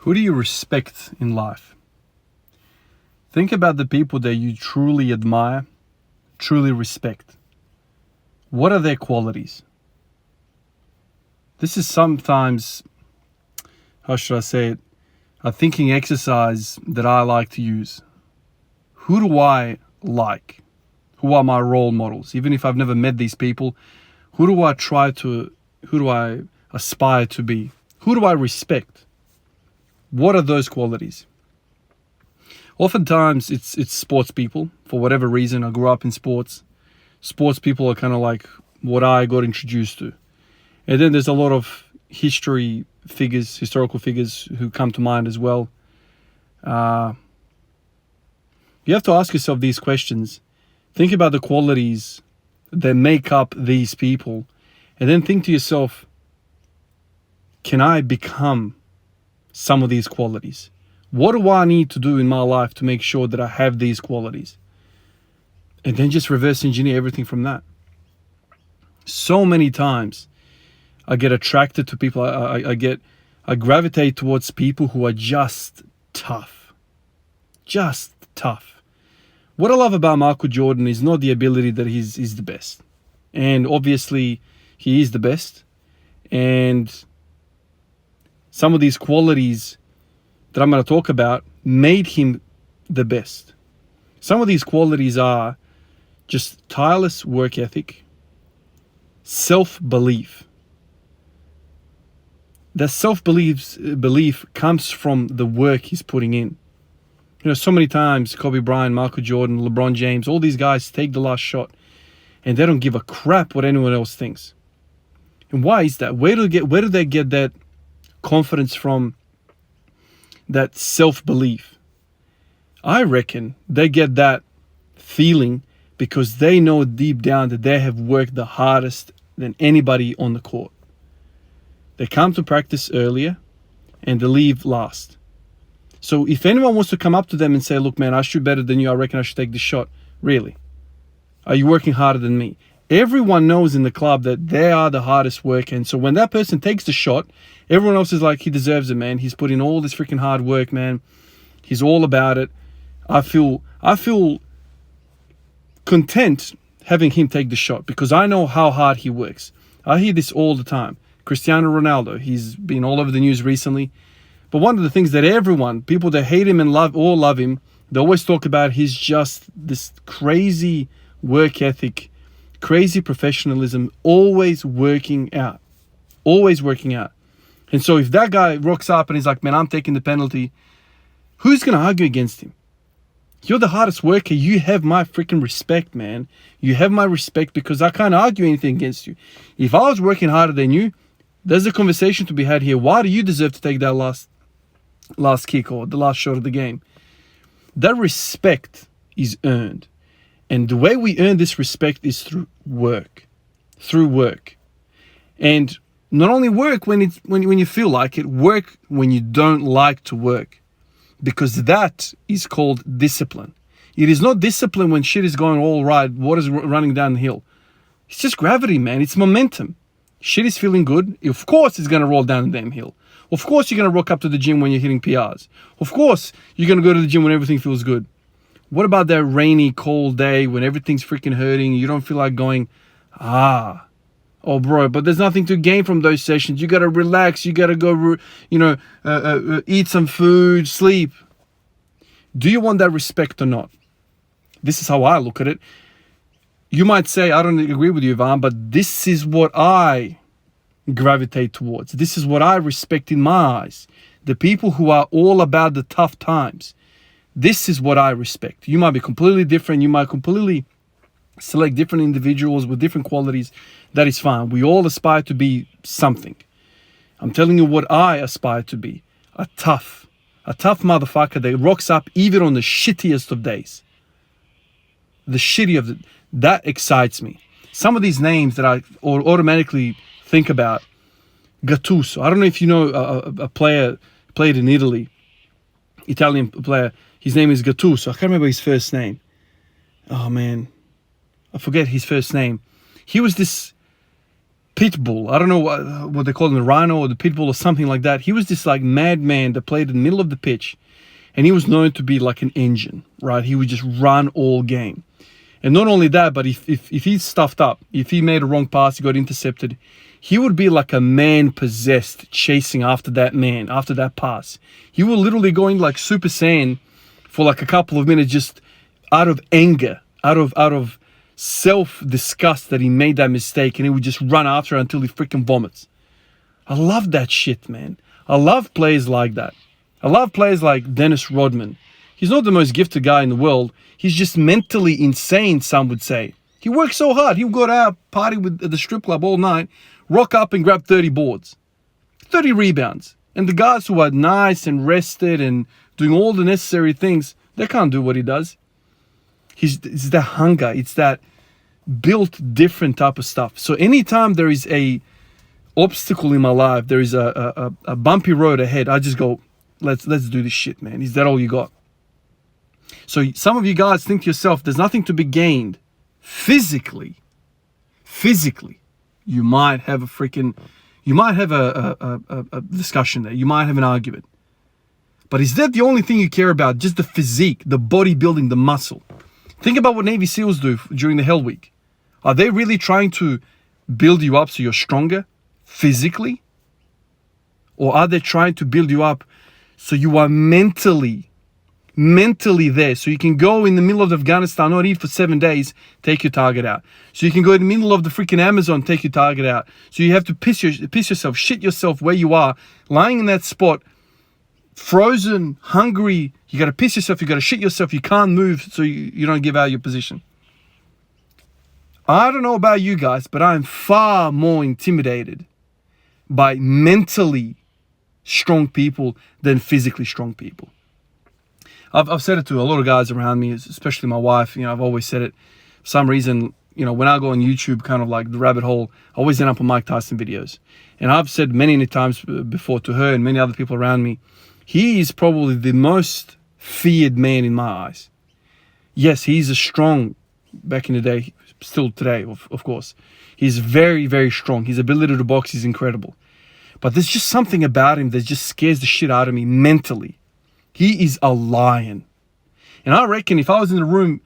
Who do you respect in life? Think about the people that you truly admire, truly respect. What are their qualities? This is sometimes, how should I say it, a thinking exercise that I like to use. Who do I like? Who are my role models? Even if I've never met these people, who do I aspire to be? Who do I respect? What are those qualities? Oftentimes it's sports people. For whatever reason, I grew up in sports. Sports people are kind of like what I got introduced to. And then there's a lot of historical figures who come to mind as well. You have to ask yourself these questions. Think about the qualities that make up these people. And then think to yourself, can I become some of these qualities? What do I need to do in my life to make sure that I have these qualities? And then just reverse engineer everything from that. So many times I get attracted to people. I gravitate towards people who are just tough. Just tough. What I love about Michael Jordan is not the ability that he's the best. And obviously he is the best. And some of these qualities that I'm going to talk about made him the best. Some of these qualities are just tireless work ethic, self-belief. That self-belief comes from the work he's putting in. You know, so many times Kobe Bryant, Michael Jordan, LeBron James, all these guys take the last shot and they don't give a crap what anyone else thinks. And why is that? Where do they get that confidence from, that self-belief? I reckon they get that feeling because they know deep down that they have worked the hardest than anybody on the court. They come to practice earlier and they leave last. So if anyone wants to come up to them and say, look, man, I shoot better than you, I reckon I should take this shot. Really? Are you working harder than me? Everyone knows in the club that they are the hardest worker. And so when that person takes the shot, everyone else is like, he deserves it, man. He's put in all this freaking hard work, man. He's all about it. I feel content having him take the shot because I know how hard he works. I hear this all the time. Cristiano Ronaldo, he's been all over the news recently. But one of the things that people that hate him and love him, they always talk about, he's just this crazy work ethic, crazy professionalism, always working out. Always working out. And so if that guy rocks up and he's like, man, I'm taking the penalty, who's going to argue against him? You're the hardest worker. You have my freaking respect, man. You have my respect because I can't argue anything against you. If I was working harder than you, there's a conversation to be had here. Why do you deserve to take that last kick or the last shot of the game? That respect is earned. And the way we earn this respect is through work. Through work. And not only work when you feel like it, work when you don't like to work. Because that is called discipline. It is not discipline when shit is going all right, water's running down the hill. It's just gravity, man. It's momentum. Shit is feeling good. Of course it's going to roll down the damn hill. Of course you're going to rock up to the gym when you're hitting PRs. Of course you're going to go to the gym when everything feels good. What about that rainy, cold day when everything's freaking hurting? You don't feel like going, oh, bro, but there's nothing to gain from those sessions. You got to relax. You got to go, eat some food, sleep. Do you want that respect or not? This is how I look at it. You might say, I don't agree with you, Ivan, but this is what I gravitate towards. This is what I respect in my eyes. The people who are all about the tough times. This is what I respect. You might be completely different. You might completely select different individuals with different qualities. That is fine. We all aspire to be something. I'm telling you what I aspire to be. A tough motherfucker that rocks up even on the shittiest of days. That excites me. Some of these names that I automatically think about. Gattuso. I don't know if you know a player played in Italy. Italian player. His name is Gattuso. I can't remember his first name. Oh, man. I forget his first name. He was this pit bull. I don't know what they call him, the rhino or the pit bull or something like that. He was this like madman that played in the middle of the pitch, and he was known to be like an engine, right? He would just run all game. And not only that, but if he stuffed up, if he made a wrong pass, he got intercepted, he would be like a man possessed chasing after that man, after that pass. He would literally go in like Super Saiyan for like a couple of minutes just out of anger, out of self-disgust that he made that mistake, and he would just run after it until he freaking vomits. I love that shit, man. I love players like that. I love players like Dennis Rodman. He's not the most gifted guy in the world. He's just mentally insane, some would say. He works so hard. He'll go out, party at the strip club all night, rock up and grab 30 boards, 30 rebounds. And the guys who are nice and rested and doing all the necessary things, they can't do what he does. It's that hunger. It's that built different type of stuff. So anytime there is a obstacle in my life, there is a bumpy road ahead, I just go, let's do this shit, man. Is that all you got? So some of you guys think to yourself, there's nothing to be gained physically. You might have a discussion there. You might have an argument. But is that the only thing you care about? Just the physique, the bodybuilding, the muscle? Think about what Navy SEALs do during the Hell Week. Are they really trying to build you up so you're stronger physically? Or are they trying to build you up so you are mentally there, so you can go in the middle of Afghanistan, not eat for 7 days, take your target out. So you can go in the middle of the freaking Amazon, take your target out. So you have to piss yourself, shit yourself where you are, lying in that spot, frozen, hungry. You got to piss yourself, you got to shit yourself, you can't move so you don't give out your position. I don't know about you guys, but I'm far more intimidated by mentally strong people than physically strong people. I've said it to a lot of guys around me, especially my wife. You know, I've always said it. For some reason, you know, when I go on YouTube, kind of like the rabbit hole, I always end up on Mike Tyson videos. And I've said many times before to her and many other people around me, he is probably the most feared man in my eyes. Yes, he's a strong, back in the day, still today, of course. He's very, very strong. His ability to box is incredible. But there's just something about him that just scares the shit out of me mentally. He is a lion. And I reckon if I was in the room,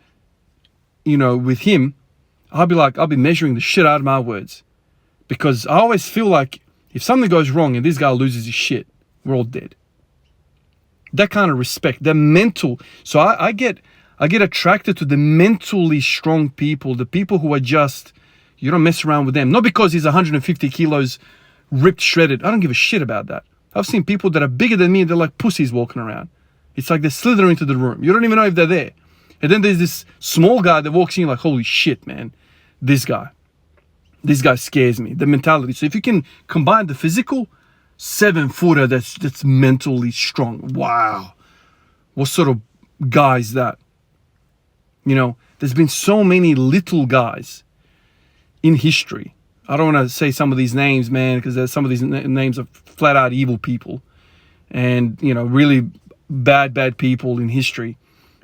you know, with him, I'll be measuring the shit out of my words. Because I always feel like if something goes wrong and this guy loses his shit, we're all dead. That kind of respect, that mental. So I get attracted to the mentally strong people, the people who are just, you don't mess around with them. Not because he's 150 kilos, ripped, shredded. I don't give a shit about that. I've seen people that are bigger than me and they're like pussies walking around. It's like they slither into the room. You don't even know if they're there. And then there's this small guy that walks in like, holy shit, man. This guy scares me. The mentality. So if you can combine the physical, 7-footer that's mentally strong. Wow. What sort of guy is that? You know, there's been so many little guys in history. I don't want to say some of these names, man, because some of these names are flat out evil people. And, you know, really bad people in history.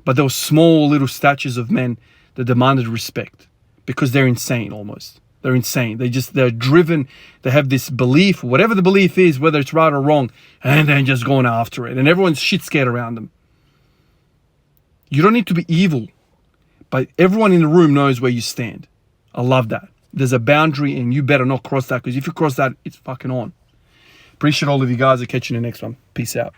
But there were small little statues of men that demanded respect because they're insane almost. They're insane. They're driven. They have this belief, whatever the belief is, whether it's right or wrong, and they're just going after it. And everyone's shit scared around them. You don't need to be evil, but everyone in the room knows where you stand. I love that. There's a boundary and you better not cross that, because if you cross that, it's fucking on. Appreciate all of you guys. I'll catch you in the next one. Peace out.